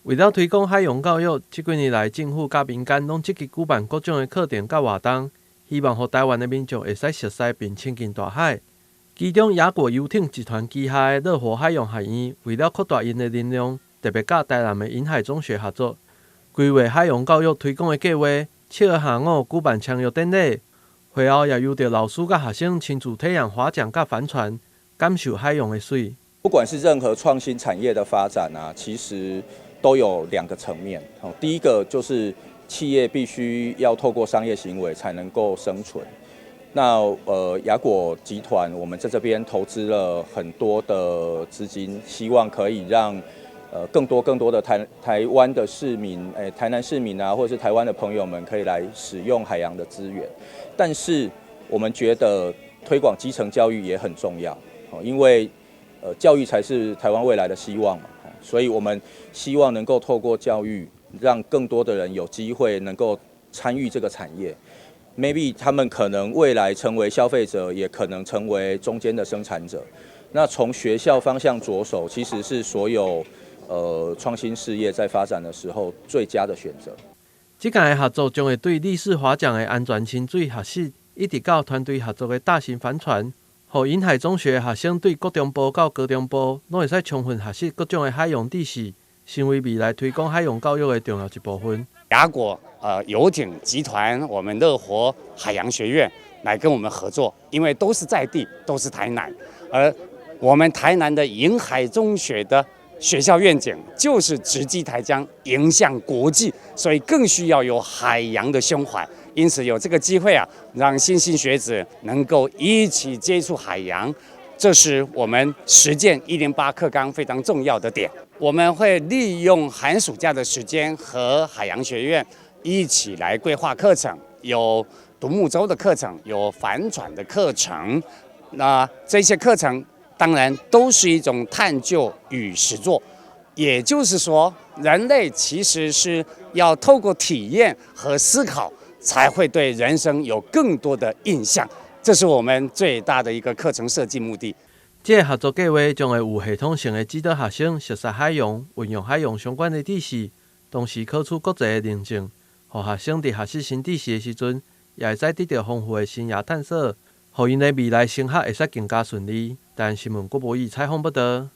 为了推广海洋教育，这几年来政府甲民间拢积极举办各种的课程甲活动，希望让台湾的民众会使熟悉并亲近大海。其中，雅果游艇集团旗下的乐活海洋学院，为了扩大因的能量，特别甲台南的银海中学合作，规划海洋教育推广的计划。7月下午举办签约典礼，会后也由着老师甲学生亲自体验划桨甲帆船，感受海洋的水。不管是任何创新产业的发展啊，其实都有2个层面。第一个就是企业必须要透过商业行为才能够生存。那雅果集团我们在这边投资了很多的资金，希望可以让更多的台湾的市民，台南市民啊，或者是台湾的朋友们可以来使用海洋的资源。但是我们觉得推广基层教育也很重要，因为教育才是台湾未来的希望嘛。所以我们希望能够透过教育，让更多的人有机会能够参与这个产业。Maybe 他们可能未来成为消费者，也可能成为中间的生产者。那从学校方向着手，其实是所有创新事业在发展的时候最佳的选择。这届的合作将会对立式划桨的安全清水学习，一直到团队合作的大型帆船，让银海中学的学生对国中部到高中部，拢会使充分学习各种的海洋知识，成为未来推广海洋教育的重要一部分。雅果游艇集团，我们乐活海洋学院来跟我们合作，因为都是在地，都是台南，而我们台南的银海中学的学校愿景就是直击台江，迎向国际，所以更需要有海洋的胸怀。因此有这个机会啊，让新兴学子能够一起接触海洋，这是我们实践108课纲非常重要的点。我们会利用寒暑假的时间和海洋学院一起来规划课程，有独木舟的课程，有帆船的课程。那这些课程当然都是一种探究与实作，也就是说，人类其实是要透过体验和思考，才会对人生有更多的印象。这是我们最大的一个课程设计目的。这个合作计划将会有系统性的指导学生熟悉海洋、运用海洋相关的知识，同时考取国际的认证，让学生在学习新知识的时阵，也会使得到丰富的生涯探索，让因的未来升学会使更加顺利。但新闻郭博义采访报道。